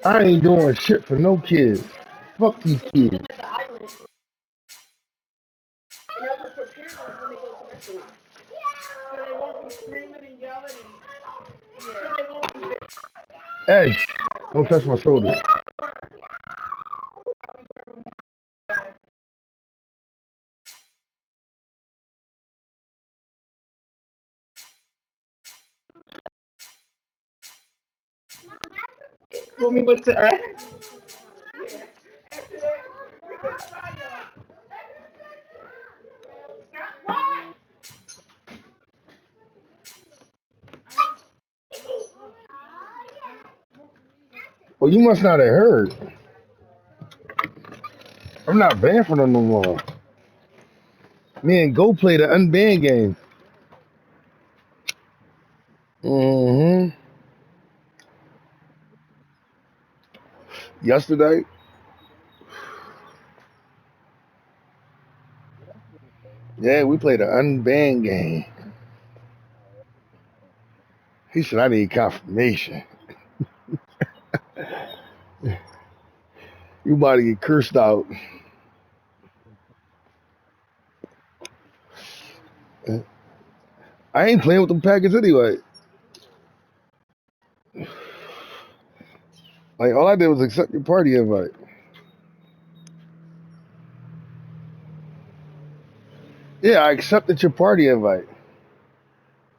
I ain't doing shit for no kids. Fuck these kids. Hey, don't touch my shoulder. Want me to Well, you must not have heard. I'm not banned for them no more. Me and Go played an unbanned game. Mm-hmm. Yesterday. Yeah, we played an unbanned game. He said I need confirmation. You about to get cursed out. I ain't playing with them Packers anyway. Like all I did was accept your party invite. Yeah, I accepted your party invite.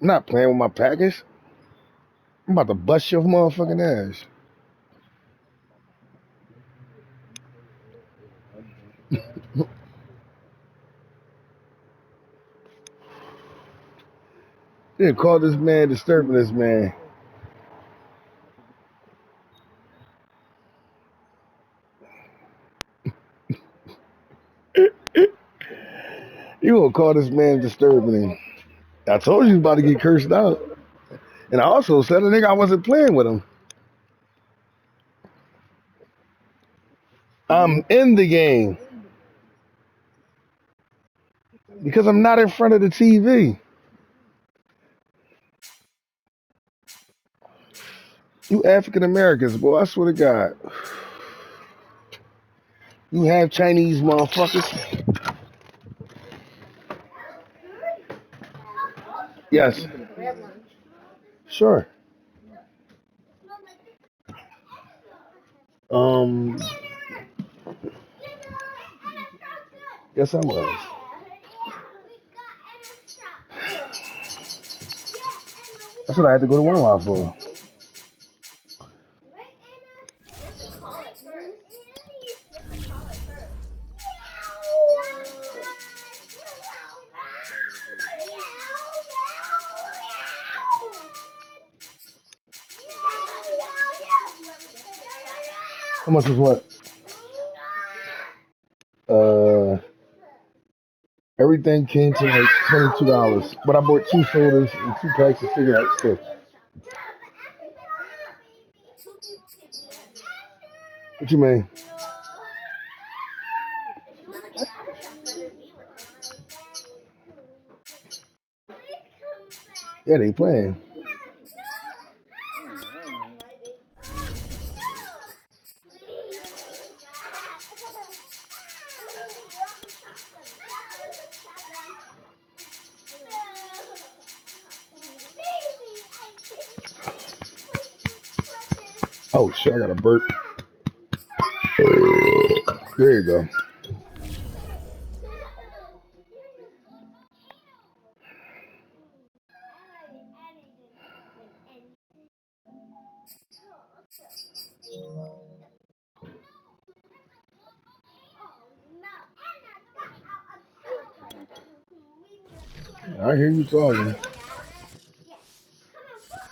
I'm not playing with my Packers. I'm about to bust your motherfucking ass. Yeah, call this man disturbing this man. You gonna call this man disturbing him. I told you he was about to get cursed out. And I also said a nigga I wasn't playing with him. I'm in the game. Because I'm not in front of the TV. You African Americans, boy, I swear to God. You have Chinese motherfuckers? Yes. Sure. Um, yes, I was. That's what I had to go to Walmart for. How much was what? Everything came to like $22, but I bought 2 sodas and 2 packs of cigarettes too. What you mean? Yeah, they playing. Oh shit, I got a burp. There you go. I hear you talking.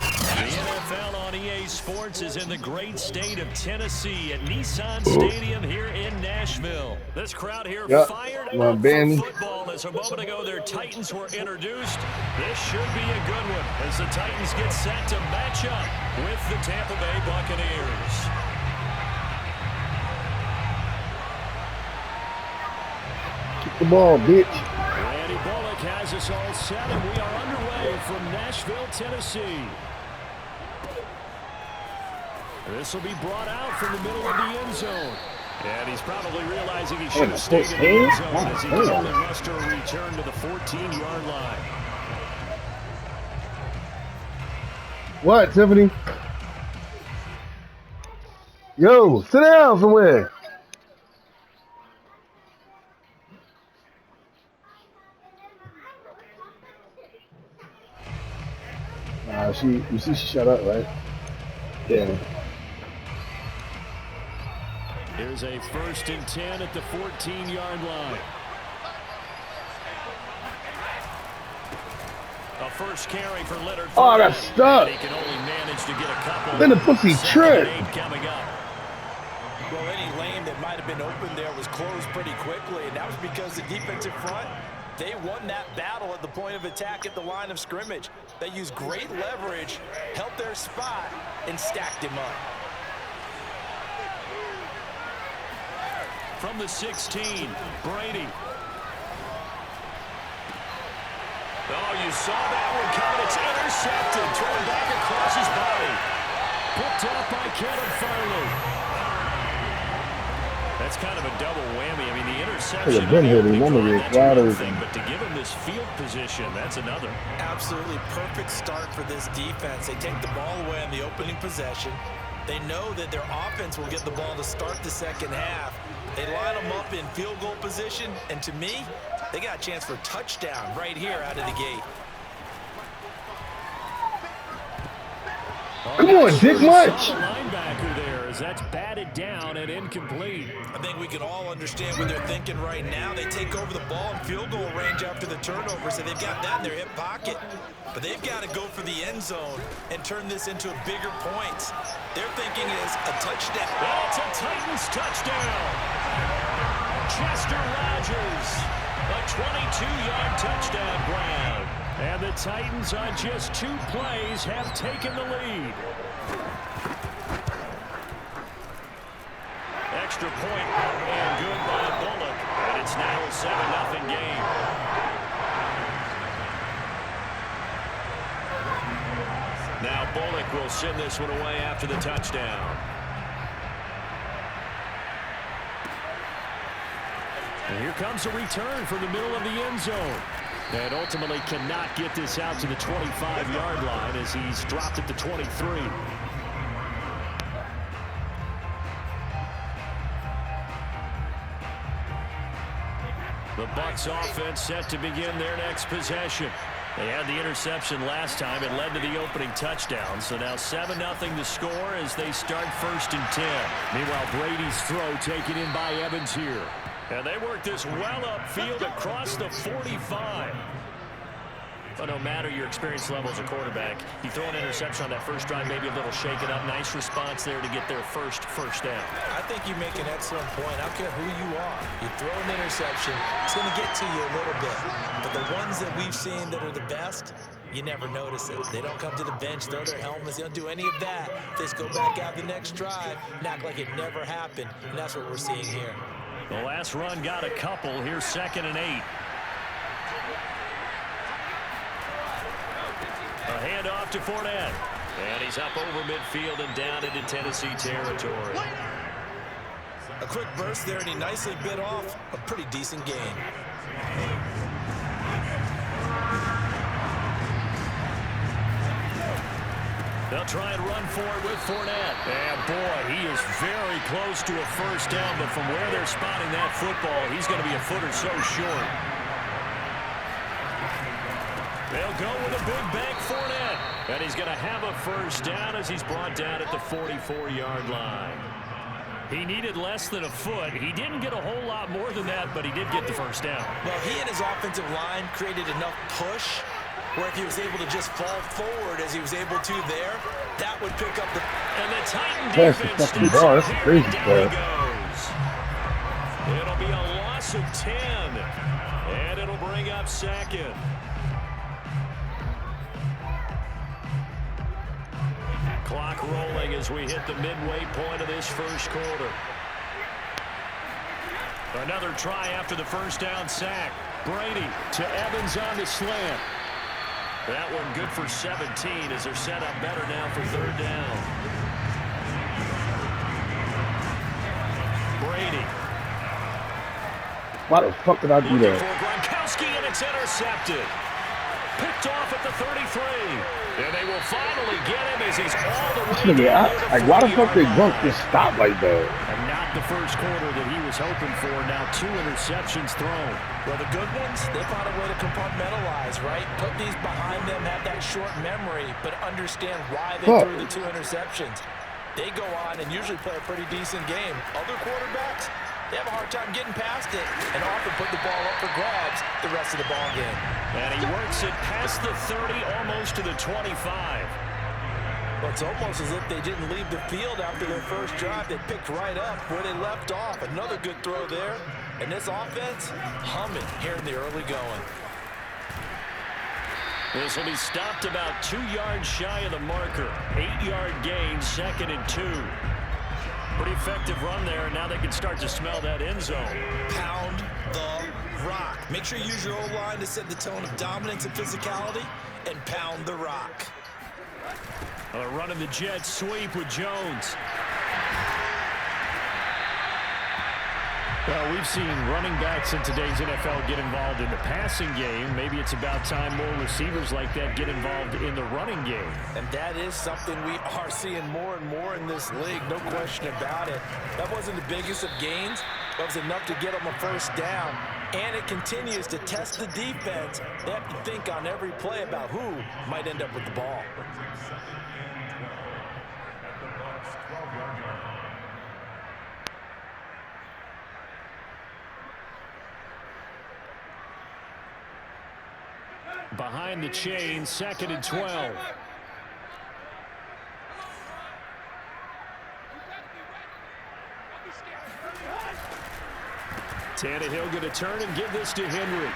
The NFL on EA Sports is in the great state of Tennessee at Nissan Stadium here in Nashville. This crowd here fired up for football as a moment ago their Titans were introduced. This should be a good one as the Titans get set to match up with the Tampa Bay Buccaneers. Kick the ball, bitch. Randy Bullock has us all set, and we are underway from Nashville, Tennessee. This will be brought out from the middle of the end zone. And he's probably realizing he should have stayed in the end zone as he can only muster a return to the 14-yard line. What, Tiffany? Yo, sit down somewhere. You see, she shut up, right? Yeah. Here's a 1st and 10 at the 14-yard line. A first carry for Leonard. Oh, I got stuck. He can only manage to get a couple. Then the pussy trick. Coming up. Well, any lane that might have been open there was closed pretty quickly, and that was because the defensive front, they won that battle at the point of attack at the line of scrimmage. They used great leverage, held their spot, and stacked him up. From the 16, Brady. Oh, you saw that one coming. It's intercepted. Thrown back across his body. Picked up by Kevin Farley. That's kind of a double whammy. I mean, the interception, but to give him this field position, that's another. Absolutely perfect start for this defense. They take the ball away on the opening possession. They know that their offense will get the ball to start the second half. They line them up in field goal position, and to me, they got a chance for a touchdown right here out of the gate. Come on, Dick Much. Linebacker there as that's batted down and incomplete. I think we can all understand what they're thinking right now. They take over the ball in field goal range after the turnover, so they've got that in their hip pocket. But they've got to go for the end zone and turn this into a bigger point. Their thinking is a touchdown. It's a Titans touchdown. Chester Rogers, a 22-yard touchdown grab. And the Titans on just 2 plays have taken the lead. Extra point and good by Bullock. And it's now a 7-0 game. Now Bullock will send this one away after the touchdown. And here comes a return from the middle of the end zone. And ultimately cannot get this out to the 25-yard line as he's dropped at the 23. The Bucs offense set to begin their next possession. They had the interception last time. It led to the opening touchdown. So now 7-0 the score as they start 1st and 10. Meanwhile, Brady's throw taken in by Evans here. And they work this well upfield across the 45. But no matter your experience level as a quarterback, you throw an interception on that first drive, maybe a little shake it up. Nice response there to get their first down. I think you make an excellent point. I don't care who you are. You throw an interception, it's going to get to you a little bit. But the ones that we've seen that are the best, you never notice it. They don't come to the bench, throw their helmets. They don't do any of that. They just go back out the next drive and act like it never happened. And that's what we're seeing here. The last run got a couple. Here's 2nd and 8. A handoff to Fournette. And he's up over midfield and down into Tennessee territory. A quick burst there, and he nicely bit off a pretty decent gain. They'll try and run for it with Fournette. And, boy, he is very close to a first down, but from where they're spotting that football, he's going to be a foot or so short. They'll go with a big bank Fournette. And he's going to have a first down as he's brought down at the 44-yard line. He needed less than a foot. He didn't get a whole lot more than that, but he did get the first down. Well, he and his offensive line created enough push where if he was able to just fall forward as he was able to there, that would pick up the... And the Titan defense steps up here, and down he goes. It'll be a loss of 10, and it'll bring up 2nd. Clock rolling as we hit the midway point of this first quarter. Another try after the first down sack. Brady to Evans on the slant. That one good for 17 as they're set up better now for 3rd down. Why the fuck did I do Looking that? for Gronkowski, and it's intercepted. Picked off at the 33. And they will finally get him as he's all the way Nigga, down near the like, why the 40-yard fuck did Grunk line. just stop like that? And not the first quarter that he was hoping for. Now 2 interceptions thrown. Well, the good ones, they found a way to compartmentalize, right? Put these behind them, have that short memory, but understand why they threw the 2 interceptions. They go on and usually play a pretty decent game. Other quarterbacks, they have a hard time getting past it and often put the ball up for grabs the rest of the ball game. And he works it past the 30, almost to the 25. Well, it's almost as if they didn't leave the field after their first drive. They picked right up where they left off. Another good throw there. And this offense, humming here in the early going. This will be stopped about 2 yards shy of the marker. 8-yard gain, 2nd and 2. Pretty effective run there. Now they can start to smell that end zone. Pound the rock. Make sure you use your O-line to set the tone of dominance and physicality, and pound the rock. Running the jet sweep with Jones. Well, we've seen running backs in today's NFL get involved in the passing game. Maybe it's about time more receivers like that get involved in the running game. And that is something we are seeing more and more in this league, no question about it. That wasn't the biggest of gains, but it was enough to get them a first down. And it continues to test the defense. They have to think on every play about who might end up with the ball. Behind the chain, 2nd and 12. Tannehill going to turn and give this to Henry.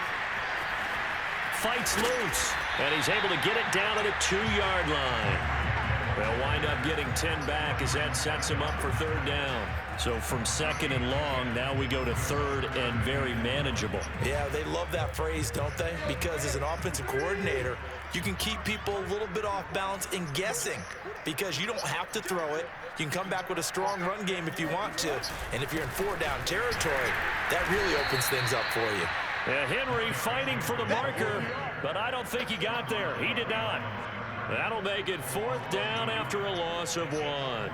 Fights loose, and he's able to get it down to the 2-yard line. They'll wind up getting 10 back as that sets him up for 3rd down. So from 2nd and long, now we go to 3rd and very manageable. Yeah, they love that phrase, don't they? Because as an offensive coordinator, you can keep people a little bit off balance in guessing because you don't have to throw it. You can come back with a strong run game if you want to. And if you're in 4-down territory, that really opens things up for you. Yeah, Henry fighting for the marker, but I don't think he got there. He did not. That'll make it 4th down after a loss of 1.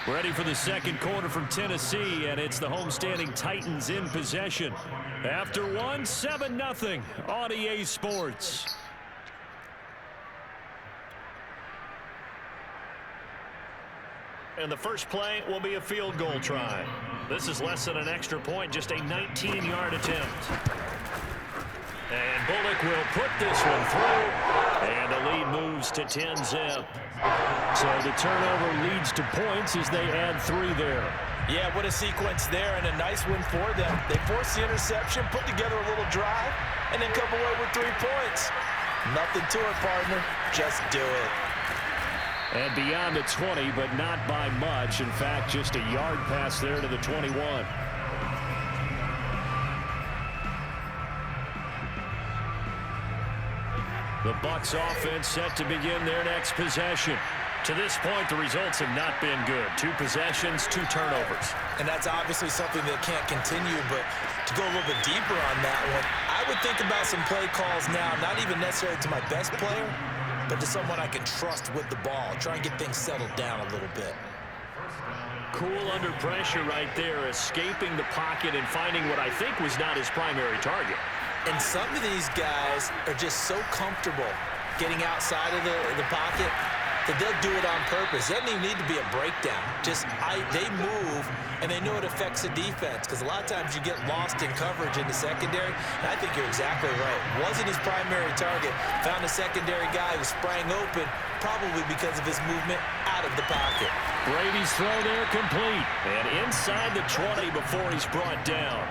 Ready for the 2nd quarter from Tennessee, and it's the homestanding Titans in possession. After 1, 7-0 on EA Sports. And the first play will be a field goal try. This is less than an extra point, just a 19-yard attempt. And Bullock will put this one through, and the lead moves to 10-zip. So the turnover leads to points as they add 3 there. Yeah, what a sequence there, and a nice win for them. They force the interception, put together a little drive, and then come away with 3 points. Nothing to it, partner. Just do it. And beyond the 20, but not by much. In fact, just a yard pass there to the 21. The Bucs offense set to begin their next possession. To this point, the results have not been good. 2 possessions, 2 turnovers. And that's obviously something that can't continue, but to go a little bit deeper on that one, I would think about some play calls now, not even necessarily to my best player, but to someone I can trust with the ball. Try and get things settled down a little bit. Cool under pressure right there, escaping the pocket and finding what I think was not his primary target. And some of these guys are just so comfortable getting outside of the pocket that they'll do it on purpose. It doesn't even need to be a breakdown. They move, and they know it affects the defense because a lot of times you get lost in coverage in the secondary. And I think you're exactly right. Wasn't his primary target. Found a secondary guy who sprang open, probably because of his movement out of the pocket. Brady's throw there complete. And inside the 20 before he's brought down.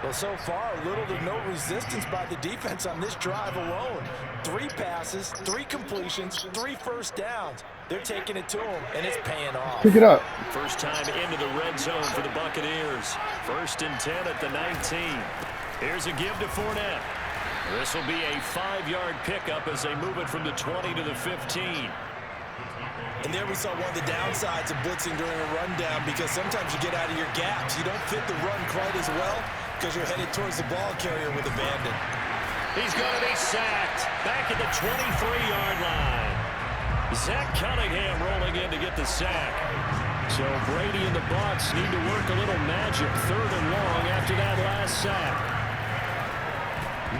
Well, so far, little to no resistance by the defense on this drive alone. 3 passes, 3 completions, 3 first downs. They're taking it to him, and it's paying off. Pick it up. First time into the red zone for the Buccaneers. 1st and 10 at the 19. Here's a give to Fournette. This will be a 5-yard pickup as they move it from the 20 to the 15. And there we saw one of the downsides of blitzing during a rundown, because sometimes you get out of your gaps. You don't fit the run quite as well because you're headed towards the ball carrier with abandon. He's going to be sacked back at the 23-yard line. Zach Cunningham rolling in to get the sack. So Brady and the Bucs need to work a little magic, 3rd and long after that last sack.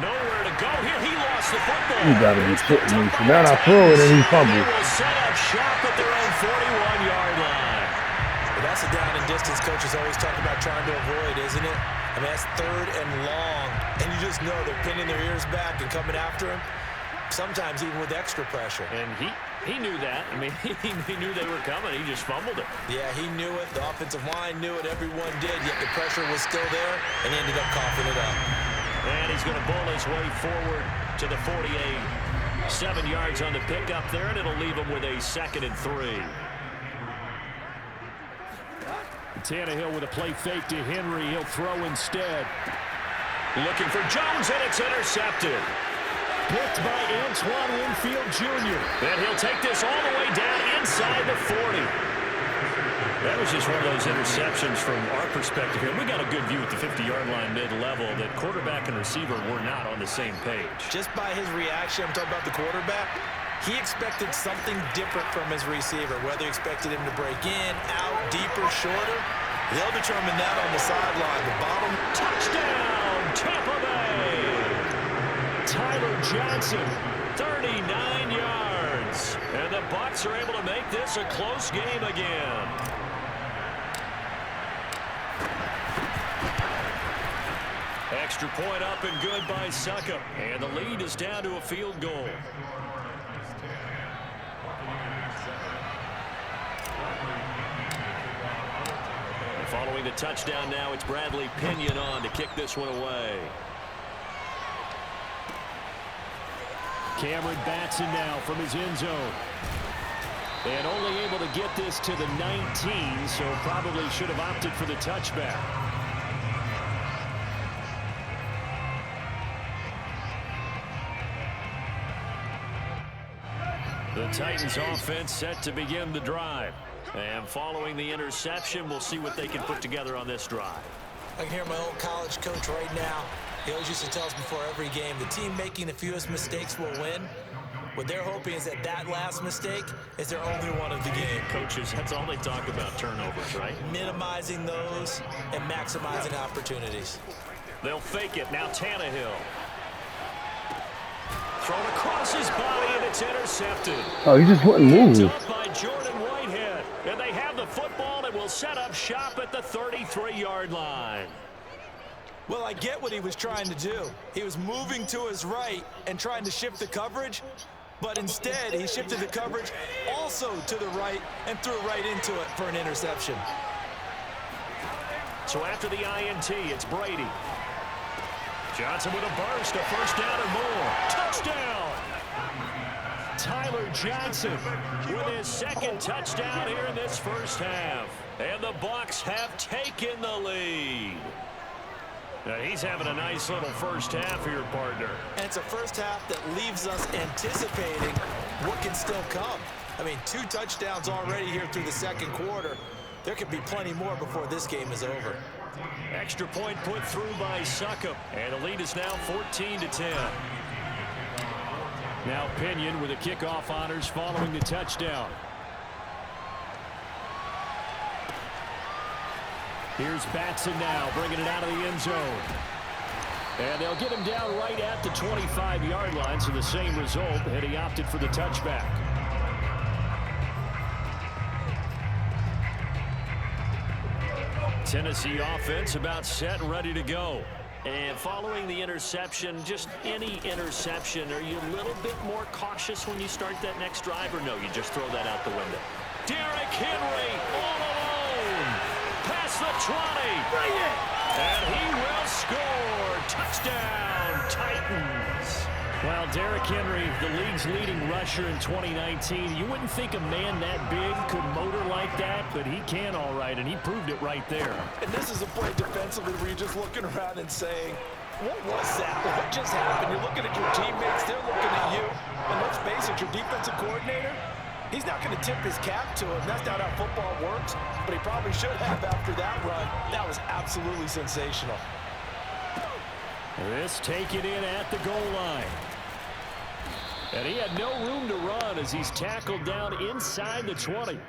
Nowhere to go here. He lost the football. You got to be kidding me. So now I throw it and he fumbles. They will set up shop at their own 41-yard line. Well, that's a down and distance coaches always talk about trying to avoid, isn't it? I mean, that's 3rd and long. And you just know they're pinning their ears back and coming after him, sometimes even with extra pressure. And he knew that. I mean, he knew they were coming. He just fumbled it. Yeah, he knew it. The offensive line knew it. Everyone did. Yet the pressure was still there, and he ended up coughing it up. And he's going to bull his way forward to the 48. 7 yards on the pickup there, and it'll leave him with a 2nd and 3. Tannehill with a play fake to Henry. He'll throw instead. Looking for Jones, and it's intercepted. Picked by Antoine Winfield Jr. And he'll take this all the way down inside the 40. That was just one of those interceptions from our perspective here. We got a good view at the 50-yard line mid-level that quarterback and receiver were not on the same page. Just by his reaction, I'm talking about the quarterback, he expected something different from his receiver, whether he expected him to break in, out, deeper, shorter. They'll determine that on the sideline. The bottom. Touchdown, Tampa Bay. Tyler Johnson, 39 yards. And the Bucs are able to make this a close game again. Extra point up and good by Suckup. And the lead is down to a field goal. And following the touchdown now, it's Bradley Pinion on to kick this one away. Cameron Batson now from his end zone. And only able to get this to the 19, so probably should have opted for the touchback. The Titans offense set to begin the drive. And following the interception, we'll see what they can put together on this drive. I can hear my old college coach right now. He always used to tell us before every game, the team making the fewest mistakes will win. What they're hoping is that that last mistake is their only one of the game. Coaches, that's all they talk about, turnovers, right? Minimizing those and maximizing opportunities. They'll fake it. Now Tannehill. Thrown across his body, and it's intercepted. Oh, he just wouldn't move. By Jordan Whitehead. And they have the football and will set up shop at the 33-yard line. Well, I get what he was trying to do. He was moving to his right and trying to shift the coverage, but instead he shifted the coverage also to the right and threw right into it for an interception. So after the INT, it's Brady. Johnson with a burst, a first down and more. Touchdown! Tyler Johnson with his second touchdown here in this first half. And the Bucs have taken the lead. Now he's having a nice little first half here, partner. And it's a first half that leaves us anticipating what can still come. I mean, 2 touchdowns already here through the second quarter. There could be plenty more before this game is over. Extra point put through by Suckup. And the lead is now 14-10. Now Pinion with the kickoff honors following the touchdown. Here's Batson now, bringing it out of the end zone. And they'll get him down right at the 25-yard line, so the same result, and he opted for the touchback. Tennessee offense about set and ready to go. And following the interception, just any interception, are you a little bit more cautious when you start that next drive, or no, you just throw that out the window? Derrick Henry all alone. Past the 20. Bring it. And he will score. Touchdown, Titans. Well, Derrick Henry, the league's leading rusher in 2019. You wouldn't think a man that big could motor like that, but he can all right, and he proved it right there. And this is a play defensively where you're just looking around and saying, what was that? What just happened? You're looking at your teammates. They're looking at you. And let's face it, your defensive coordinator, He's not going to tip his cap to him. That's not how football works, but he probably should have after that run. That was absolutely sensational. This taken in at the goal line. And he had no room to run as he's tackled down inside the 20.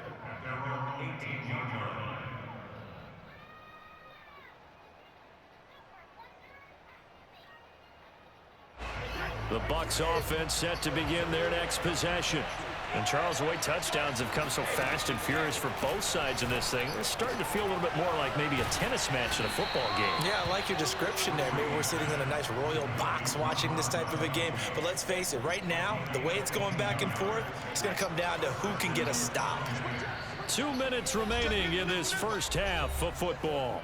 The Bucs offense set to begin their next possession. And Charles, the way touchdowns have come so fast and furious for both sides of this thing, it's starting to feel a little bit more like maybe a tennis match in a football game. Yeah, I like your description there. Maybe we're sitting in a nice royal box watching this type of a game. But let's face it, right now, the way it's going back and forth, it's going to come down to who can get a stop. 2 minutes remaining in this first half of football.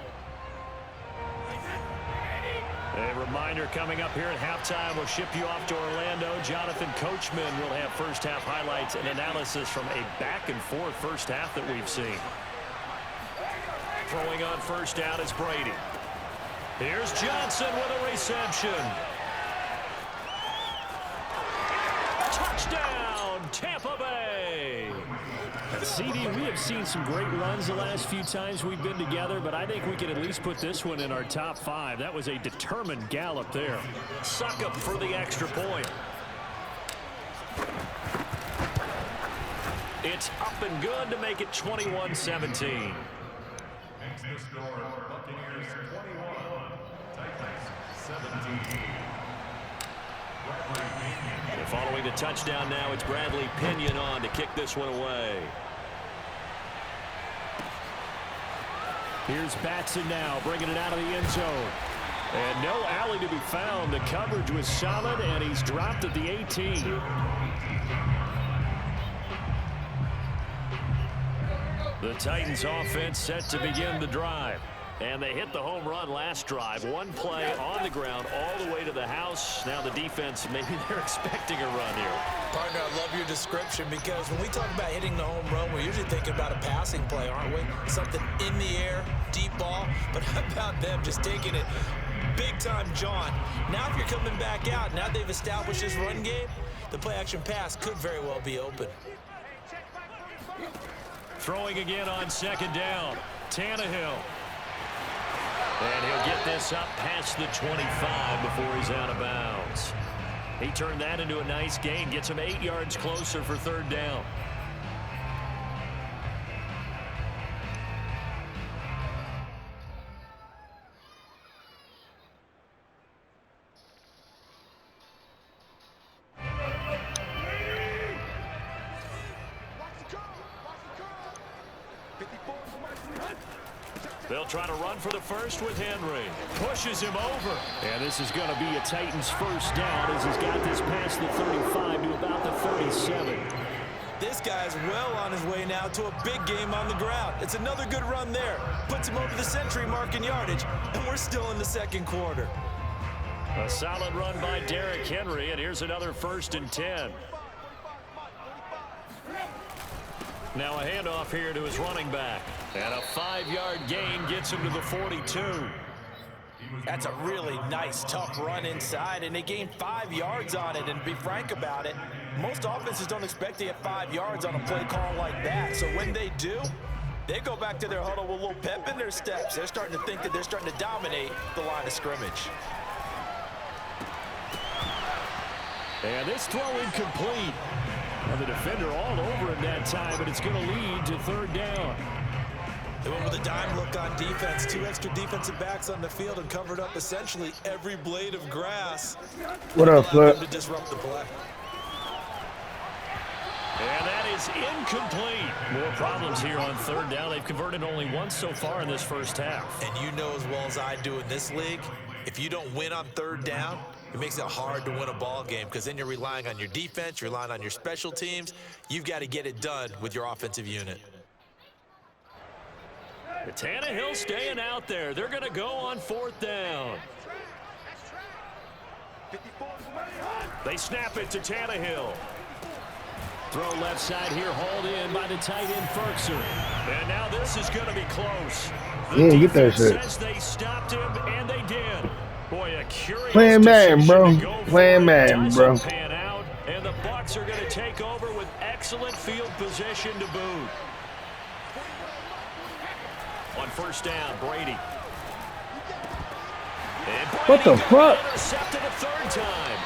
A reminder coming up here at halftime. We'll ship you off to Orlando. Jonathan Coachman will have first half highlights and analysis from a back-and-forth first half that we've seen. Throwing on first down is Brady. Here's Johnson with a reception. Touchdown, Tampa Bay. CD, we have seen some great runs the last few times we've been together, but I think we can at least put this one in our top 5. That was a determined gallop there. Suck up for the extra point. It's up and good to make it 21-17. And following the touchdown now, it's Bradley Pinion on to kick this one away. Here's Batson now, bringing it out of the end zone. And no alley to be found. The coverage was solid, and he's dropped at the 18. The Titans offense set to begin the drive. And they hit the home run last drive. One play on the ground all the way to the house. Now the defense, maybe they're expecting a run here. Partner, I love your description because when we talk about hitting the home run, we're usually thinking about a passing play, aren't we? Something in the air, deep ball. But how about them just taking it big time, John? Now if you're coming back out, now they've established this run game, the play-action pass could very well be open. Throwing again on second down. Tannehill. And he'll get this up past the 25 before he's out of bounds. He turned that into a nice gain. Gets him 8 yards closer for third down. They'll try to run for the first with Henry. Pushes him over. And this is going to be a Titans first down as he's got this past the 35 to about the 37. This guy's well on his way now to a big game on the ground. It's another good run there. Puts him over the century mark in yardage, and we're still in the second quarter. A solid run by Derrick Henry, and here's another 1st and 10. Now a handoff here to his running back. And a 5-yard gain gets him to the 42. That's a really nice, tough run inside, and they gained 5 yards on it. And to be frank about it, most offenses don't expect to get 5 yards on a play call like that. So when they do, they go back to their huddle with a little pep in their steps. They're starting to think that they're starting to dominate the line of scrimmage. And this throw incomplete. Well, the defender all over him that time, but it's going to lead to third down. They went with a dime look on defense. 2 extra defensive backs on the field and covered up essentially every blade of grass. What up, Flip? To disrupt the play. And that is incomplete. More problems here on third down. They've converted only once so far in this first half. And you know as well as I do in this league, if you don't win on third down, it makes it hard to win a ball game because then you're relying on your defense, you're relying on your special teams. You've got to get it done with your offensive unit. Tannehill staying out there. They're going to go on 4th down. They snap it to Tannehill. Throw left side here, hauled in by the tight end Ferguson. And now this is going to be close. The defense says they stopped him, and they did. Boy, a curious Playing Madden, bro. to go Playing Madden, bro. Pan out, and the Bucs Bucs are going to take over with excellent field position to boot. On first down, Brady. What the fuck? Intercepted a third time.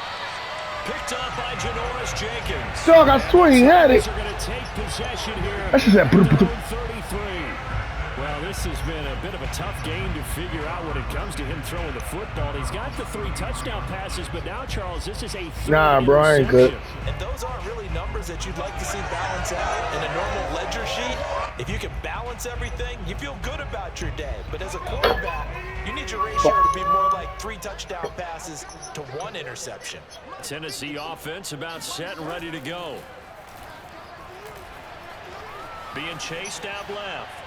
Picked up by Janoris Jenkins. Dog, I swear he had it. That's just that. 33. Well, this has been a bit of a tough game to figure out when it comes to him throwing the football. He's got the 3 touchdown passes, but now, Charles, this is a nah, bro, I ain't good. And those aren't really numbers that you'd like to see balance out in a normal ledger sheet. If you can balance everything, you feel good about your day. But as a quarterback, you need your ratio to be more like 3 touchdown passes to 1 interception. Tennessee offense about set and ready to go. Being chased out left.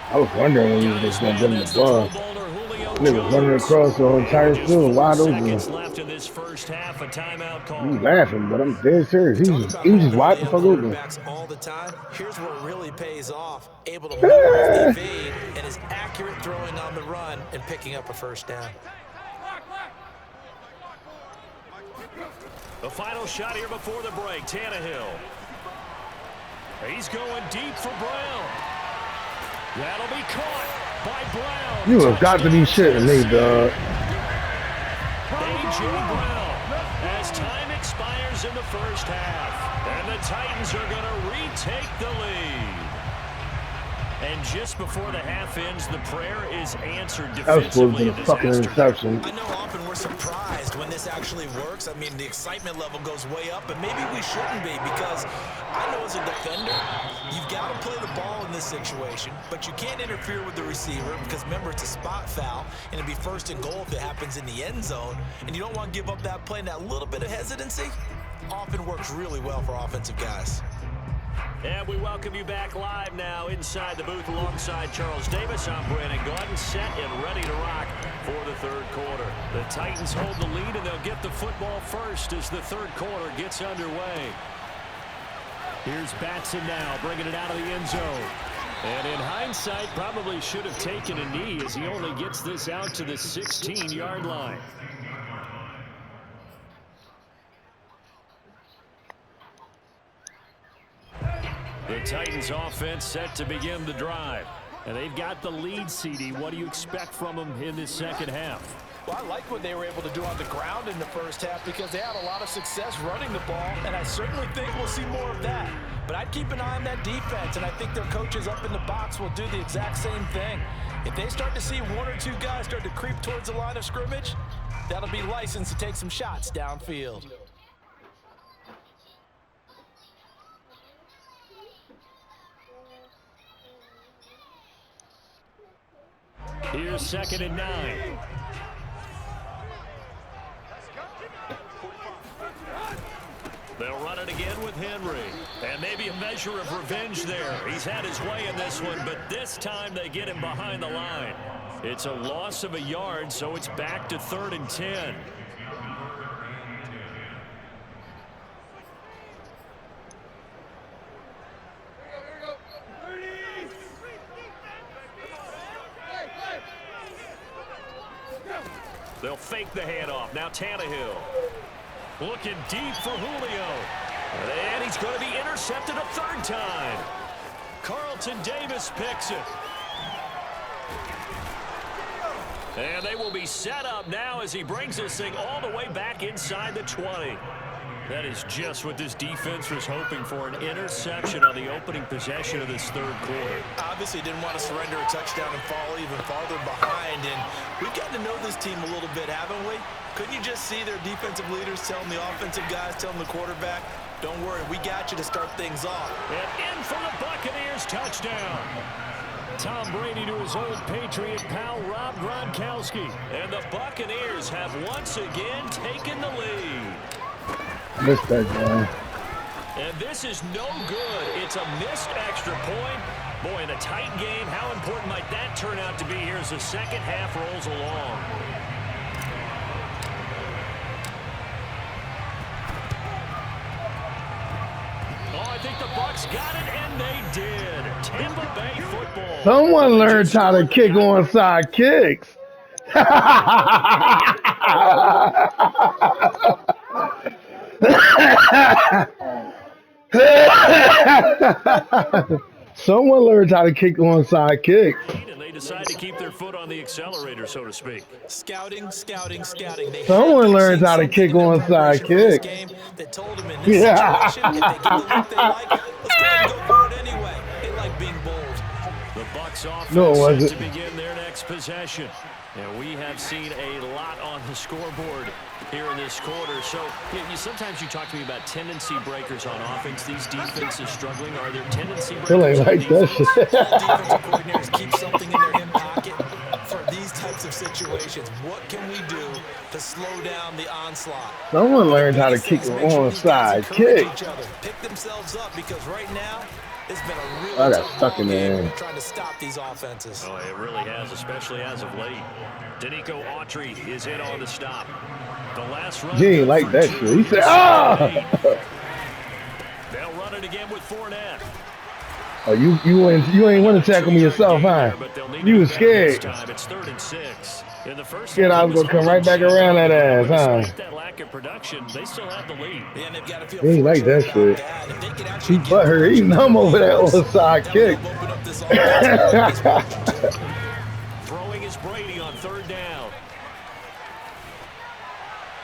I was wondering when he was going to get in the ball. Niggas running across the entire field, wide open. Left in this first half, a timeout call. You laughing, but I'm dead serious. He was just wide the fuck open. All the time. Here's where it really pays off. Able to move off the evade and is accurate throwing on the run and picking up a first down. The final shot here before the break, Tannehill. He's going deep for Brown. That'll be caught by Brown. You have got to be shitting me, dog. A.J. Brown, as time expires in the first half, and the Titans are going to retake the lead. And just before the half ends, the prayer is answered defensively. That was a fucking interception. I know often we're surprised when this actually works. I mean, the excitement level goes way up, but maybe we shouldn't be, because I know as a defender, you've got to play the ball in this situation, but you can't interfere with the receiver because, remember, it's a spot foul, and it'd be first and goal if it happens in the end zone, and you don't want to give up that play, and that little bit of hesitancy often works really well for offensive guys. And we welcome you back live now inside the booth alongside Charles Davis. I'm Brandon Gordon, set and ready to rock for the third quarter. The Titans hold the lead, and they'll get the football first as the third quarter gets underway. Here's Batson now, bringing it out of the end zone. And in hindsight, probably should have taken a knee as he only gets this out to the 16-yard line. The Titans offense set to begin the drive. And they've got the lead, CD. What do you expect from them in this second half? Well, I like what they were able to do on the ground in the first half because they had a lot of success running the ball, and I certainly think we'll see more of that. But I'd keep an eye on that defense, and I think their coaches up in the box will do the exact same thing. If they start to see 1 or 2 guys start to creep towards the line of scrimmage, that'll be licensed to take some shots downfield. Here's 2nd and 9. They'll run it again with Henry. And maybe a measure of revenge there. He's had his way in this one, but this time they get him behind the line. It's a loss of a yard, so it's back to 3rd and 10. They'll fake the handoff. Now Tannehill. Looking deep for Julio. And he's going to be intercepted a 3rd time. Carlton Davis picks it. And they will be set up now as he brings this thing all the way back inside the 20. That is just what this defense was hoping for, an interception on the opening possession of this 3rd quarter. Obviously didn't want to surrender a touchdown and fall even farther behind, and we've gotten to know this team a little bit, haven't we? Couldn't you just see their defensive leaders telling the offensive guys, telling the quarterback, don't worry, we got you to start things off. And in for the Buccaneers, touchdown. Tom Brady to his old Patriot pal, Rob Gronkowski. And the Buccaneers have once again taken the lead. Missed that guy. And this is no good. It's a missed extra point. Boy, in a tight game, how important might that turn out to be here as the second half rolls along? Oh, I think the Bucs got it, and they did. Tampa Bay football. Someone learned how to kick onside kicks. Someone learns how to kick onside kick. And they decide to keep their foot on the accelerator, so to speak. Scouting. They Someone learns how to kick onside kick. That told them in this situation, if they get the look they like, let's go ahead and go for it anyway. They like being bold. The Bucs offense No, it wasn't. set to begin their next possession. And we have seen a lot on the scoreboard here in this quarter. So sometimes you talk to me about tendency breakers on offense. These defenses struggling. Are there tendency breakers? Still ain't like that shit. Defensive coordinators keep something in their hip pocket for these types of situations. What can we do to slow down the onslaught? Someone learned how to kick an onside kick. Pick themselves up, because right now it's been a really I got stuck in there. trying to stop these offenses. Oh, it really has, especially as of late. Danico Autry is in on the stop. The last run. He ain't like that shit. He said, "Ah!" They'll run it again with Fournette. Oh, you ain't want to tackle me yourself, huh? You was scared. It's 3rd and 6. In the first Scared I was gonna come right back around that ass, huh? That lack of production, they still have the lead. And they've got to feel He ain't like that shit. He butt her. He numb over that onside kick. Throwing is Brady on 3rd down.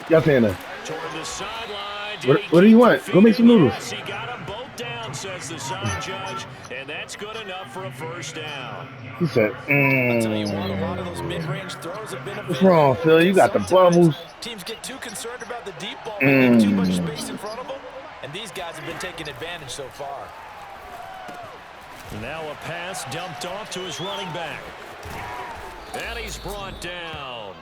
Y'all saying that? Toward the sideline. What do you want? Go make some noodles. Yes, he got them both down, says the side judge, and that's good enough for a 1st down. He said, I'll tell you what, a lot of those mid-range throws have been What's wrong, Phil? You got the bubbles. Teams get too concerned about the deep ball, leaving too much space in front of them, and these guys have been taking advantage so far. Now a pass dumped off to his running back. And he's brought down.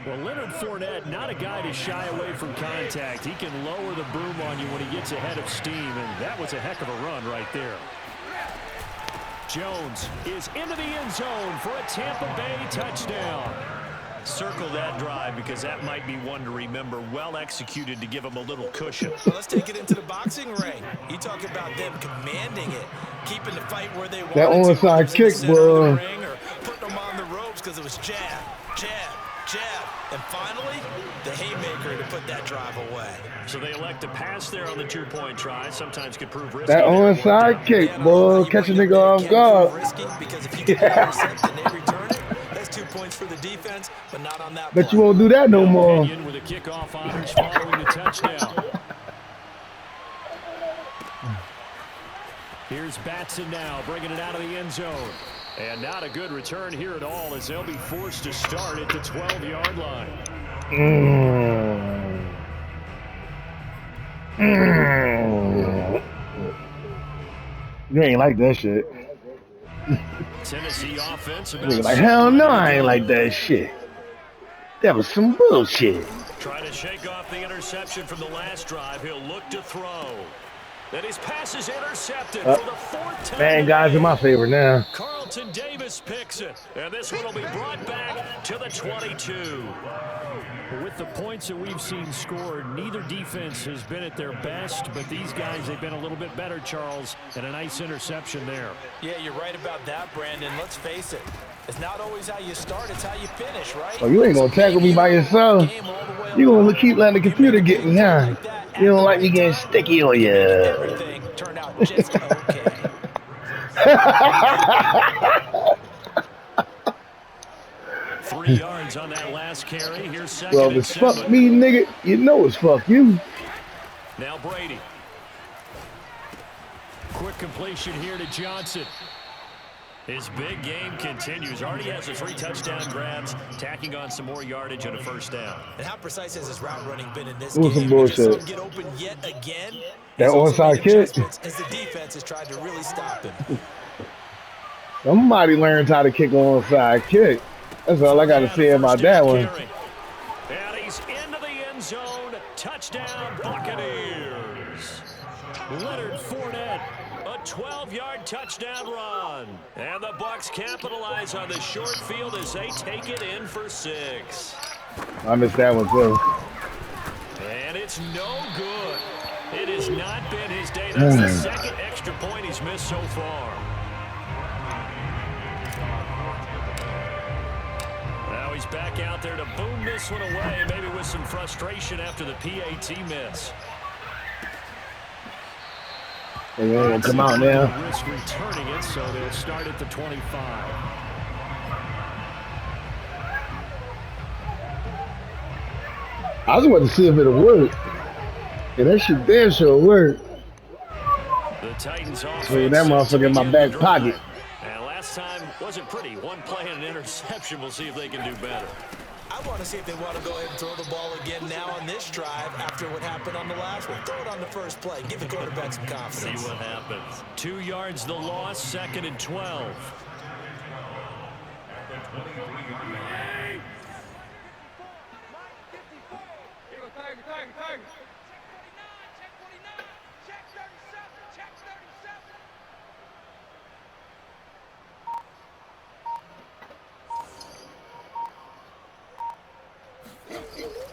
Well, Leonard Fournette, not a guy to shy away from contact. He can lower the boom on you when he gets ahead of steam, and that was a heck of a run right there. Jones is into the end zone for a Tampa Bay touchdown. Circle that drive, because that might be one to remember. Well executed to give him a little cushion. Well, let's take it into the boxing ring. You talk about them commanding it, keeping the fight where they want that onside kick, bro. or putting them on the ropes, because it was jab, and finally the haymaker to put that drive away. So they elect to pass there on the 2-point try. Sometimes could prove risky. That onside kick, boy, catch a nigga off guard. Because if you get intercept and they return it, that's 2 points for the defense, but not on that. Bet you won't do that no more. With a kickoff honors following the touchdown. Here's Batson now, bringing it out of the end zone. And not a good return here at all, as they'll be forced to start at the 12-yard line. You ain't like that shit. Tennessee offense. Like, hell no, I ain't like that shit. That was some bullshit. Trying to shake off the interception from the last drive. He'll look to throw. Then his pass is intercepted for the 4th time. Man, guys are my favorite now. Carlton Davis picks it. And this one will be brought back to the 22. With the points that we've seen scored, neither defense has been at their best, but these guys, they've been a little bit better, Charles, and a nice interception there. Yeah, you're right about that, Brandon. Let's face it. It's not always how you start, it's how you finish, right? Oh, you ain't gonna tackle me by yourself. You gonna keep letting the computer get me, huh? You don't like me getting sticky on you. Everything turned out just okay. 3 yards on that last carry. Here's 2nd Well, if and it's 7. fuck me, nigga, you know it's fuck you. Now Brady. Quick completion here to Johnson. His big game continues. Already has the 3 touchdown grabs, tacking on some more yardage and a 1st down. And how precise has his route running been in this It was game? some bullshit. Get open yet again. That onside kick. As the defense has tried to really stop him. Somebody learns how to kick an onside kick. That's all I got to say about that one. And he's into the end zone. Touchdown, Buccaneers. Leonard Fournette, a 12-yard touchdown run. And the Bucs capitalize on the short field as they take it in for 6. I missed that one, too. And it's no good. It has not been his day. That's the 2nd extra point he's missed so far. Now he's back out there to boom this one away, maybe with some frustration after the PAT miss. And they ain't gonna come out now. Risk returning it, so they'll start at the 25. I just want to see if it'll work. And that shit damn sure work. The Titans offense So that motherfucker in my back pocket. And last time wasn't pretty. One play and an interception. We'll see if they can do better. I want to see if they want to go ahead and throw the ball again now on this drive after what happened on the last one. Throw it on the first play. Give the quarterback some confidence. See what happens. 2 yards the loss, 2nd and 12.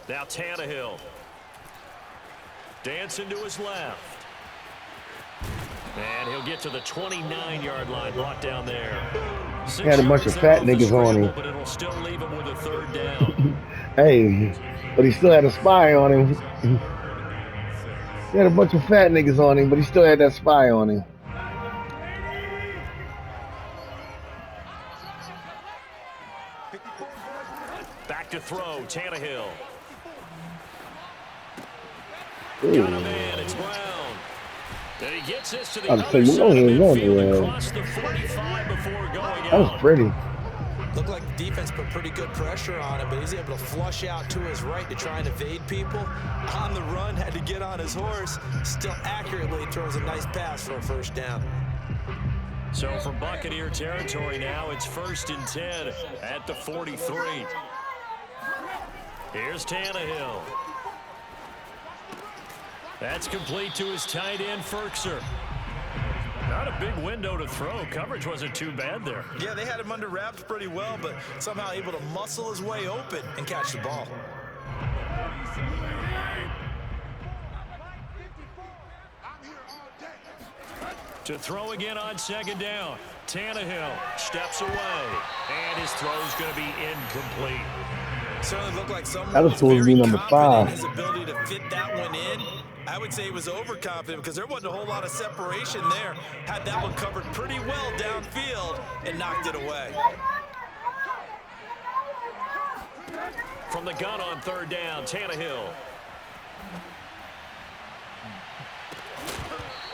Now Tannehill. Dancing to his left. And he'll get to the 29-yard line, brought down there. He had a bunch of fat niggas on him. But it'll still leave him with a 3rd down. Hey, but he still had a spy on him. He had a bunch of fat niggas on him, but he still had that spy on him. Back to throw, Tannehill. Ooh. Got him in, it's Brown. And he gets this to the other other side of midfield across the 45 before going That was out. pretty. Looked like the defense put pretty good pressure on him, but he's able to flush out to his right to try and evade people. On the run, had to get on his horse. Still accurately throws a nice pass for a 1st down. So for Buccaneer territory now, it's 1st and 10 at the 43. Here's Tannehill. That's complete to his tight end, Ferkser. Not a big window to throw. Coverage wasn't too bad there. Yeah, they had him under wraps pretty well, but somehow able to muscle his way open and catch the ball. To throw again on 2nd down. Tannehill steps away, and his throw's going to be incomplete. Certainly looked like someone That was supposed to be number 5. his ability to fit that one in. I would say he was overconfident because there wasn't a whole lot of separation there. Had that one covered pretty well downfield and knocked it away. From the gun on 3rd down, Tannehill.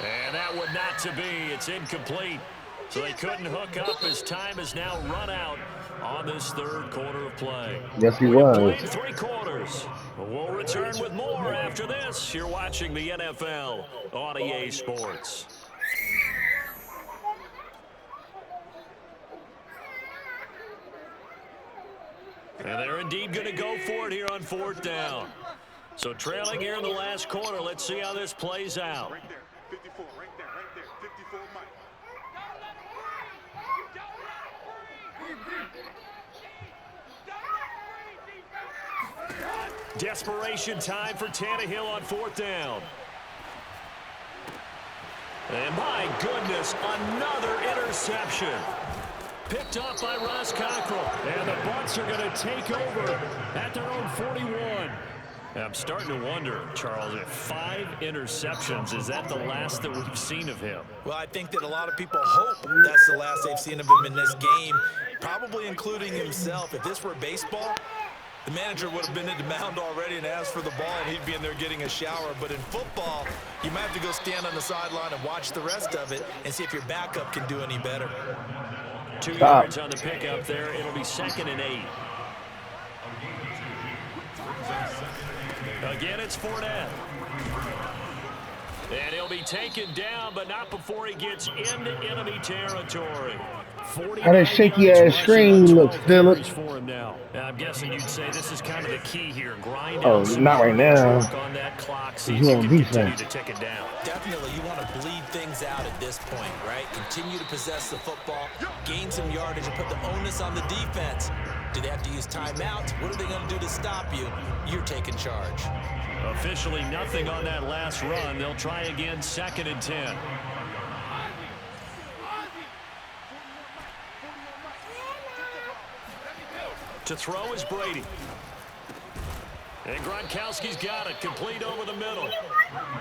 And that would not to be. It's incomplete. So they couldn't hook up as time has now run out on this 3rd quarter of play. Yes, he We've was. played 3 quarters. We'll return with more after this. You're watching the NFL on EA Sports. And they're indeed going to go for it here on 4th down. So trailing here in the last quarter. Let's see how this plays out. Right there, 54, right there, 54 Mike. Desperation time for Tannehill on 4th down. And my goodness, another interception. Picked up by Ross Cockrell. And the Bucs are going to take over at their own 41. I'm starting to wonder, Charles, if 5 interceptions, is that the last that we've seen of him? Well, I think that a lot of people hope that's the last they've seen of him in this game, probably including himself. If this were baseball, the manager would have been at the mound already and asked for the ball, and he'd be in there getting a shower. But in football, you might have to go stand on the sideline and watch the rest of it and see if your backup can do any better. 2 yards on the pickup there. It'll be 2nd and 8. Again, it's Fournette. And he'll be taken down, but not before he gets into enemy territory. How that shaky ass screen looks, Philip. For him now. I'm guessing you'd say this is kind of the key here. Grind Oh, not right now. on that clock, see if He's you on can continue defense. to tick it down. Definitely, you want to bleed things out at this point, right? Continue to possess the football, gain some yardage, and put the onus on the defense. Do they have to use timeouts? What are they going to do to stop you? You're taking charge. Officially nothing on that last run. They'll try again, 2nd and 10. To throw is Brady. And Gronkowski's got it, complete over the middle.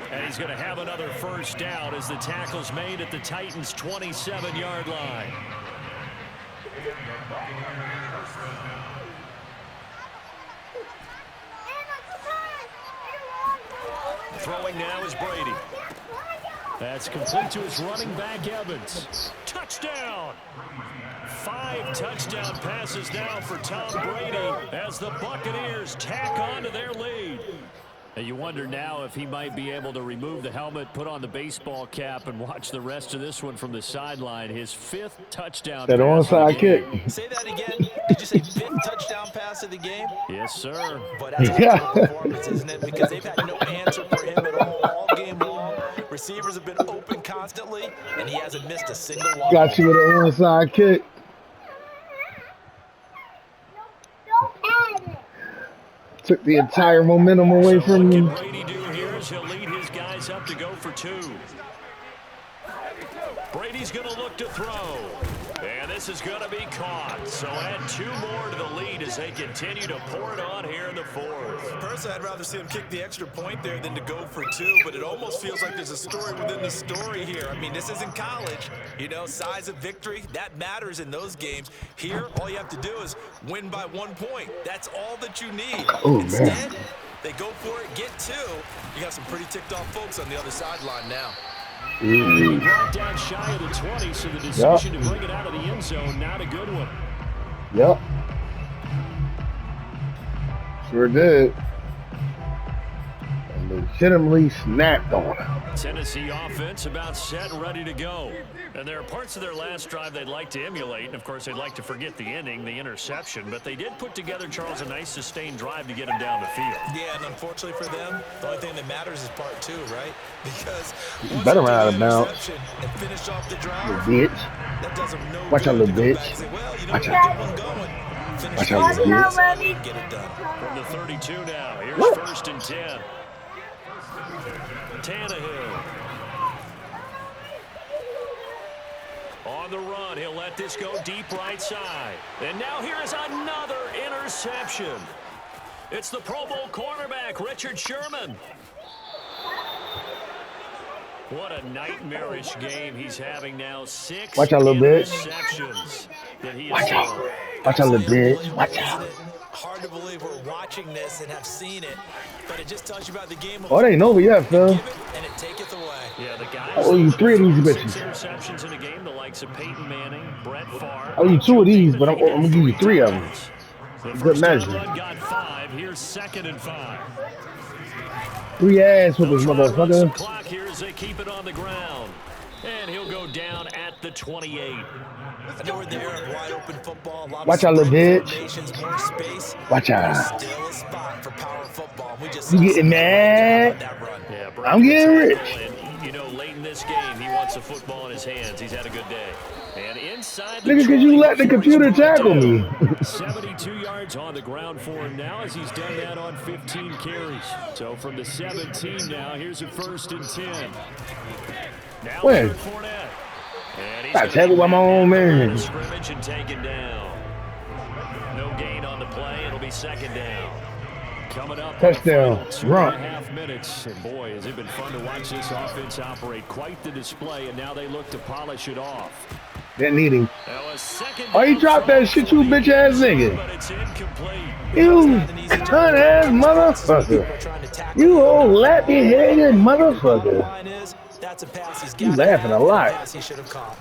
And he's going to have another first down as the tackle's made at the Titans' 27-yard line. Throwing now is Brady. That's complete to his running back, Evans. Touchdown! 5 touchdown passes now for Tom Brady as the Buccaneers tack on to their lead. And you wonder now if he might be able to remove the helmet, put on the baseball cap, and watch the rest of this one from the sideline. His 5th touchdown that pass onside kick. Say that again. Did you say 5th touchdown pass of the game? Yes, sir. But that's a performance, isn't it? Because they've had no answer for him at all game long. Receivers have been open constantly, and he hasn't missed a single one. Got you with an onside kick. Took the entire momentum away from him. him. What can Brady do here is he'll lead his guys up to go for 2. Brady's going to look to throw. And this is going to be caught. So add 2 more to the lead as they continue to pour it on here in the 4th. Personally, I'd rather see him kick the extra point there than to go for 2, but it almost feels like there's a story within the story here. I mean, this isn't college. You know, size of victory, that matters in those games. Here, all you have to do is win by 1 point. That's all that you need. Oh, Instead, man. they go for it, get 2. You got some pretty ticked off folks on the other sideline now. He brought down shy of the 20, so the decision to bring it out of the end zone, not a good one. Yep. Sure did. And legitimately snapped on him. Tennessee offense about set and ready to go. And there are parts of their last drive they'd like to emulate. And, of course, they'd like to forget the ending, the interception. But they did put together, Charles, a nice sustained drive to get him down the field. Yeah, and unfortunately for them, the only thing that matters is part 2, right? Because once better you run out do of the bounds. interception and finish off the drive, Little bitch. that does them no Watch good out, little to go bitch. back and say, well, you know, Watch we out. get one going. Finish Watch the out, little season, bitch. get it done. From the 32 now, here's What? 1st and 10. Tannehill. On the run, he'll let this go deep right side. And now here is another interception. It's the Pro Bowl cornerback, Richard Sherman. What a nightmarish game he's having now. 6 Watch out, little bitch. interceptions that he Watch has out. thrown. Watch out, little bitch. Watch Isn't out. it hard to believe we're watching this and have seen it, but it just tells you about the game. Oh, it ain't over yet, Phil. Give it and it taketh away. Yeah, the guys. I owe you 3 of these 6 bitches. interceptions in a game, the likes of Peyton Manning, Brett Favre. I owe you 2 of these, but I'm gonna give you 3 of them. The Good first down measure. run got 5. Here's 2nd and 5. 3 ass with this They'll try to run some motherfucker. clock here as they keep it on the ground. And he'll go down at the 28. I know we're in the era of wide open football. A lot Watch of out, little spread bitch. formations, more space. Watch There's out. still a spot for power football. We just You saw getting something mad? on that run. Yeah, I'm getting rich. And, you know, late in this game, he wants the football in his hands. He's had a good day. And inside the Nigga, 'cause you let the computer tackle me. 72 yards on the ground for him now as he's done that on 15 carries. So from the 17 now, here's a 1st and 10. Now When? Fournette. And he's I gonna tackled by my own man. scrimmage and taken down. No gain on the play. It'll be 2nd down. Coming up, Touchdown. Run. 2.5 minutes. And boy, has it been fun to watch this offense operate. Quite the display, and now they look to polish it off. Didn't need him. That was 2nd Oh, he down dropped that shit, you bitch ass nigga. but it's incomplete. You cunt ass motherfucker. You old lappy headed motherfucker. Line is, that's a pass he's You got. laughing a lot. Pass he should have caught.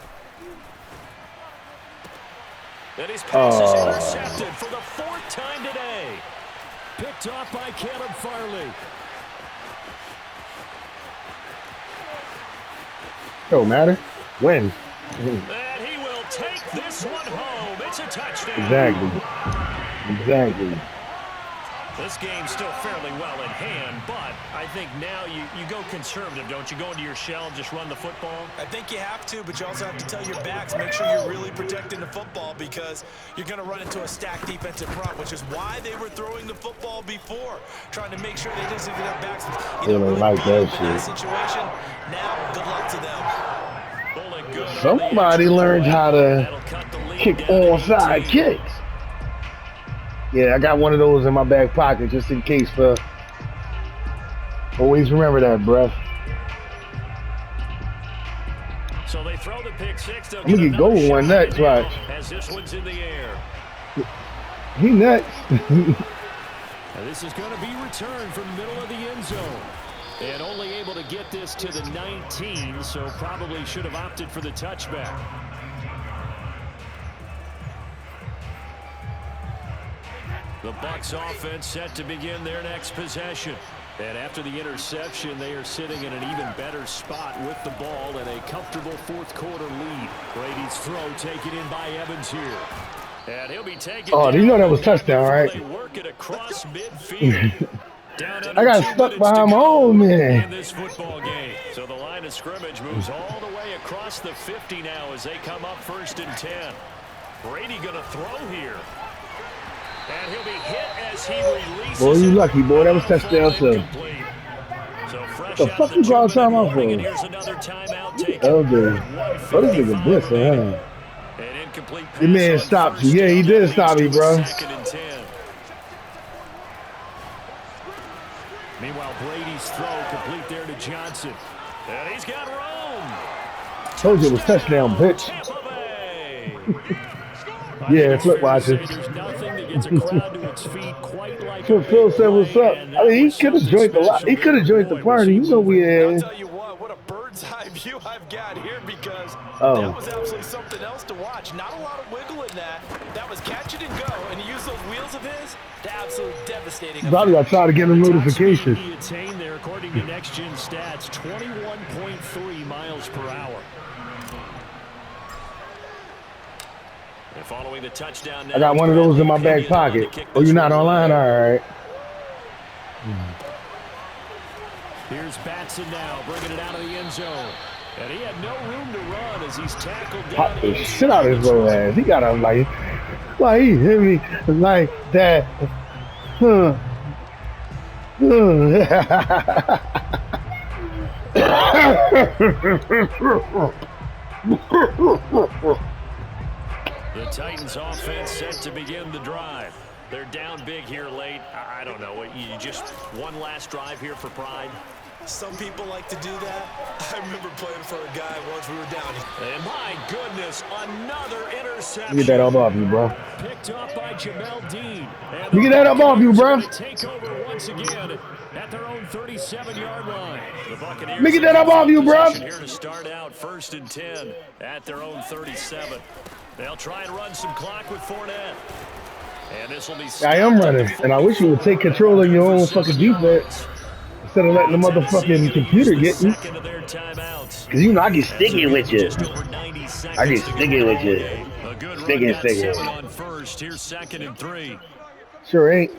And his pass is Oh. intercepted for the 4th time today. Picked off by Caleb Farley. Don't matter. Win. And he will take this one home. It's a touchdown. Exactly. This game's still fairly well in hand, but I think now you go conservative, don't you? Go into your shell, just run the football. I think you have to, but you also have to tell your backs, make sure you're really protecting the football because you're going to run into a stacked defensive front, which is why they were throwing the football before, trying to make sure they just didn't have backs. Really like that shit. Situation. Now, good luck to them. Somebody learned how to kick onside kicks. Yeah, I got one of those in my back pocket just in case, Phil. Always remember that, bruh. So they throw the pick six. I'm gonna get going one next, watch. As this one's in the air. He next. And this is going to be returned from the middle of the end zone. And only able to get this to the 19, so probably should have opted for the touchback. The Bucs offense set to begin their next possession. And after the interception, they are sitting in an even better spot with the ball and a comfortable fourth quarter lead. Brady's throw taken in by Evans here. And he'll be taken oh, do you know that was touchdown, right? They work it across midfield. I got stuck behind my own man. In this football game. So the line of scrimmage moves all the way across the 50 now as they come up 1st and 10. Brady going to throw here. And he'll be hit as he releases. Boy, you lucky, boy. That was touchdown too. So fresh the fuck you got time out for? Here's another timeout taken. Oh, dude. Oh, this nigga blitz, huh? An incomplete pass. The man stopped you. Yeah, he did stop me, bro. 2nd and 10. Meanwhile, Brady's throw complete there to Johnson. And he's got Rome. Told you it was touchdown, bitch. Yeah, flip watching. So Phil said, "What's up?" I mean, he could have joined the lot. He could have joined the party. You know we had. I'll tell you what a bird's eye view I've got here because that was absolutely something else to watch. Not a lot of wiggle in that. That was catch it and go, and he used those wheels of his. Absolutely devastating. Probably got try to get a notification. He attained there, according to Next Gen Stats, 21.3 miles per hour. Following the touchdown now, I got one of those in my back pocket. Oh, you're not online? All right. Here's Batson now, bringing it out of the end zone. And he had no room to run as he's tackled down. Pop the shit out of his little ass. He got him like, why he hit me like that? The Titans offense set to begin the drive. They're down big here late. I don't know. You just one last drive here for pride. Some people like to do that. I remember playing for a guy once we were down. And my goodness, another interception. Get that up off you, bro. Picked up by Jamel Dean. You get that up off you, bro. Take over once again at their own 37-yard line. The Buccaneers. Let me get that up off you, bro. Here to start out 1st and 10 at their own 37. They'll try and run some clock with Fournette. And this will be. I am running, and I wish you would take control of your own fucking defense instead of letting the motherfucking computer get you. Because you know I get sticky with you. I get sticky with you. Sticky. On first, here's 2nd and 3. Sure ain't.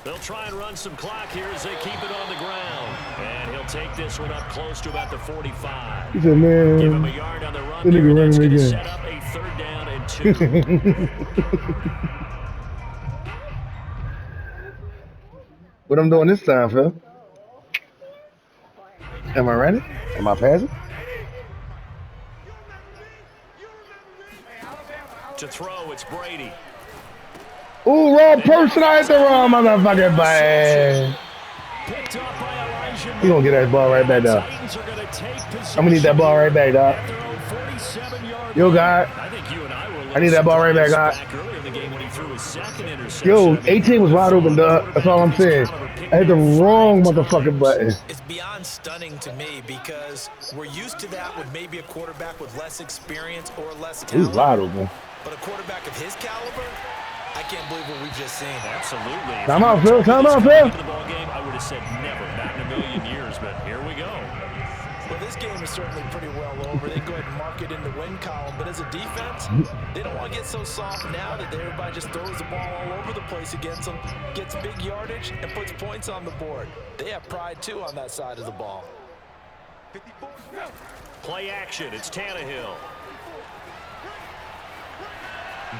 They'll try and run some clock here as they keep it on the ground. And he'll take this one up close to about the 45. He said, man, give him a yard on the run. This nigga running again. Set up a 3rd down and 2. What I'm doing this time, Phil? Am I running? Am I passing? To throw, it's Brady. Ooh, wrong person. I hit the wrong motherfucking button. He gonna get that ball right back, dog. I'm gonna need that ball right back, dog. Yo, God. I need that ball right back, dog. Yo, 18 was wide open, dog. That's all I'm saying. I hit the wrong motherfucking button. It's beyond stunning to me because we're used to that with maybe a quarterback with less experience or less talent. He's wide open. But a quarterback of his caliber, I can't believe what we've just seen. Absolutely. Time out, Phil. Time out, Phil. The ball game, I would have said never, not in a million years, but here we go. Well, this game is certainly pretty well over. They go ahead and mark it in the win column, but as a defense, they don't want to get so soft now that everybody just throws the ball all over the place against them, gets big yardage, and puts points on the board. They have pride, too, on that side of the ball. Play action. It's Tannehill.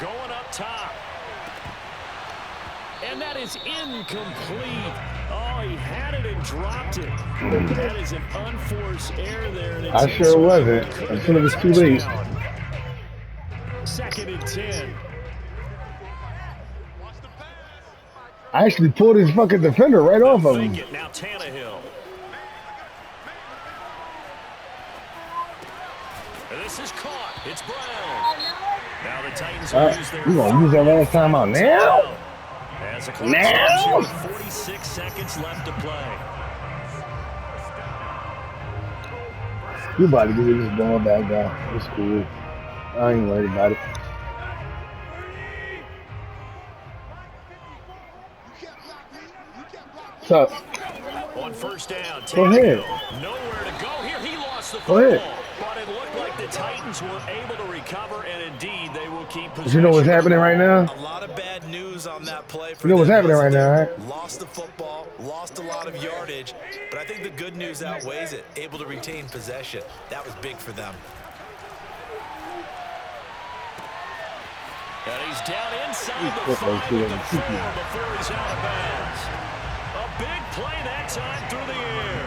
Going up top. And that is incomplete. Oh, he had it and dropped it. That is an unforced error there. And I sure wasn't. Until it was too late. 2nd and 10. I actually pulled his fucking defender right They'll off of fake him. it. Now Tannehill. This is caught. It's Brown. Now the Titans will use their You gonna use that last time out now? As the clock stops here with 46 seconds left to play. You about to give me this ball back down. It's cool. I ain't worried about it. What's up? On first down, Go ahead. Nowhere to go here. He lost the Go ahead. football, but it looked like the Titans were able to recover, and indeed they will keep possession. You know what's happening right now? A lot of bad news on that play for You know what's them, happening right now, wasn't right? there? Lost the football, lost a lot of yardage, but I think the good news outweighs it. Able to retain possession. That was big for them. And he's down inside the 5 at the 4 before he's out of bounds. A big play that time through the air.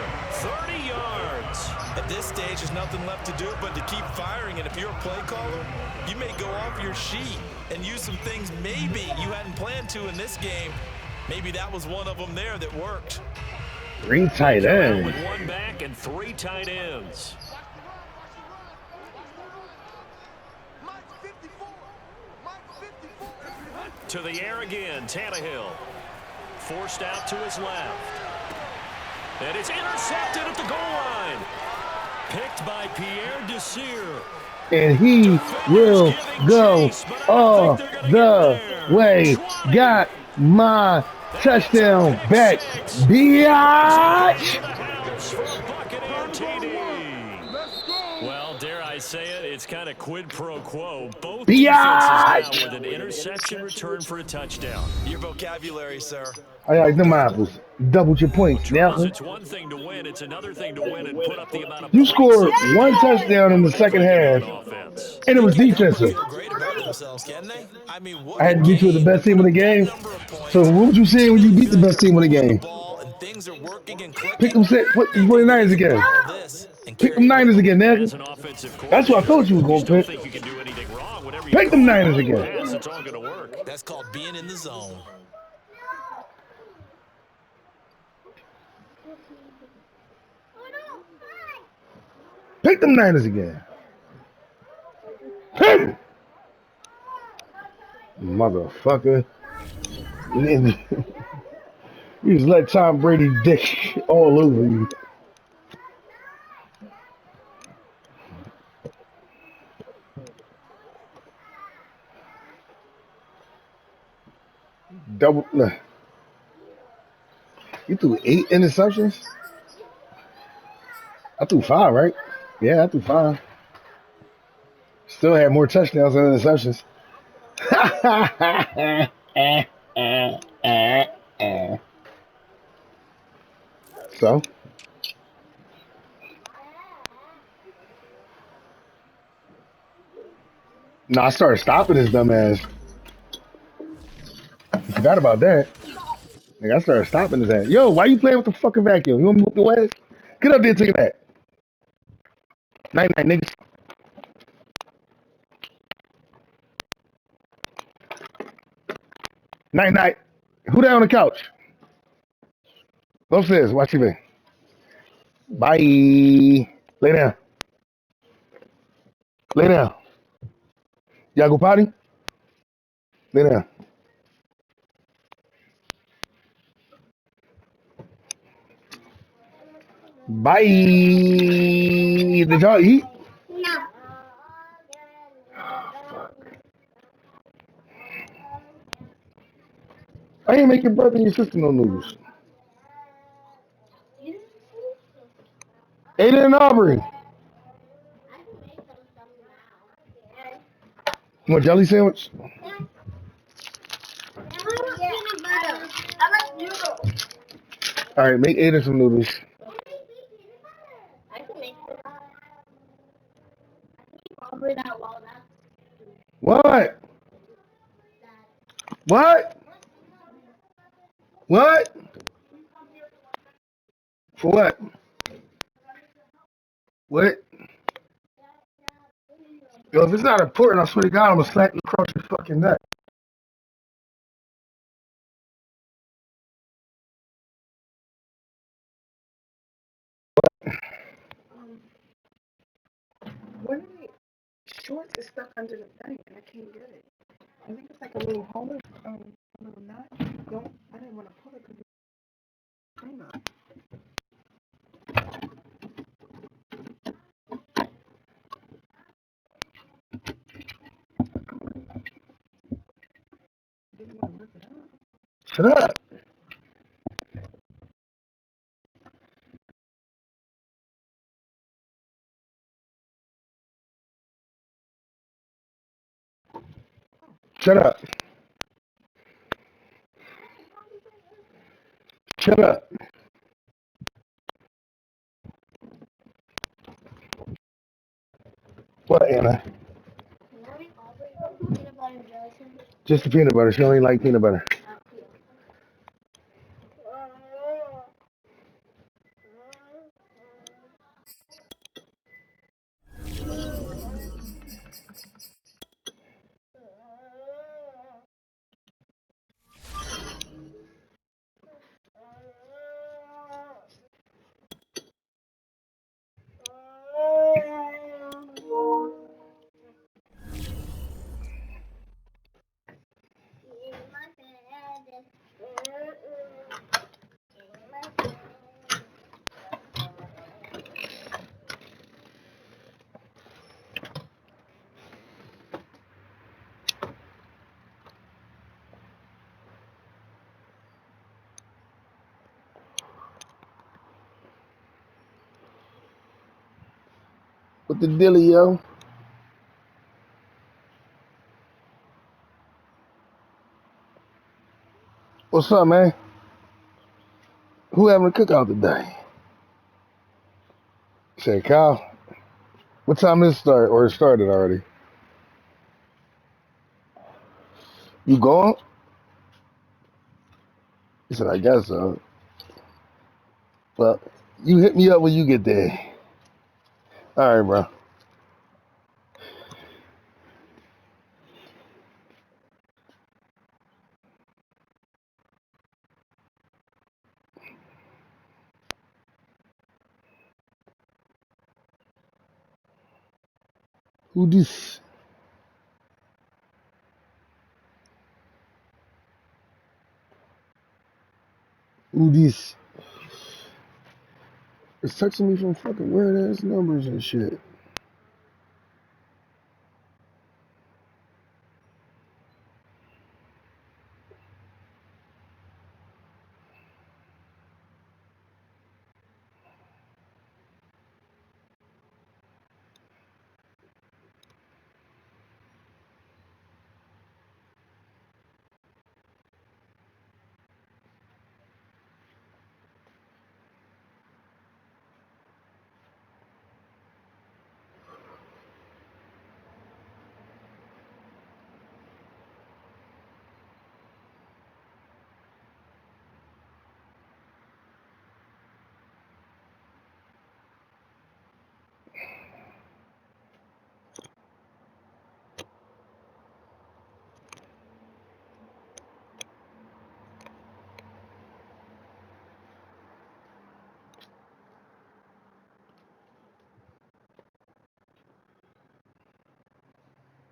30 yards. At this stage, there's nothing left to do but to keep firing. And if you're a play caller, you may go off your sheet and use some things maybe you hadn't planned to in this game. Maybe that was one of them there that worked. 3 tight ends. With 1 back and 3 tight ends. To the air again, Tannehill. Forced out to his left. And it's intercepted at the goal line. Picked by Pierre Desir. And he will go all the way. Got my touchdown back. Biatch! Well, dare I say it, it's kind of quid pro quo. Both Biatch! defenses now with an interception return for a touchdown. Your vocabulary, sir. I like them apples. Doubled your points. Now It's one thing to win, it's another thing to win and put up the amount of you points. scored 1 touchdown in the second half, and it was defensive. Feel great about themselves, can they? I mean, what I had to beat you with the best team in the game. So what was you saying when you beat the best team in the game? Things are working and clicking. Pick them 49ers again. Pick them Niners again, nigga. That's what I thought you was going to pick. Pick them Niners again. It's all going to work. That's called being in the zone. Pick them Niners again. Hey! Motherfucker. You just let Tom Brady dick all over you. Double. You threw 8 interceptions? I threw 5, right? Yeah, I threw 5. Still had more touchdowns than interceptions. So? No, I started stopping his dumb ass. I forgot about that. Like, I started stopping his ass. Yo, why you playing with the fucking vacuum? You want me to whoop your ass? Get up there and take it back. Night night, niggas. Night night. Who there on the couch? Go upstairs. Watch TV. Bye. Lay down. Lay down. Y'all go potty? Lay down. Bye. Did y'all eat? No. I ain't make your brother and your sister no noodles. Aiden and Aubrey. You want a jelly sandwich? I like noodles. All right, make Aiden some noodles. I can make it. Probably not well enough. What? What? What? For what? What? Yo, if it's not important, I swear to God, I'm gonna slap you across your fucking neck. One of the shorts is stuck under the thing, and I can't get it. I think it's like a little holder, a little knot. I didn't want to pull it because it's thing up. Didn't want to rip it up. Shut up. Shut up. Shut up. What, Anna? Just the peanut butter. She only like peanut butter. What the dilly, yo? What's up, man? Who having a cookout today? Say, Kyle. What time did it start? Or it started already? You going? He said, I guess so. Well, you hit me up when you get there. All right, bro. Who this? Who this? It's texting me from fucking weird ass numbers and shit.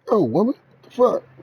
Oh, woman? What the fuck?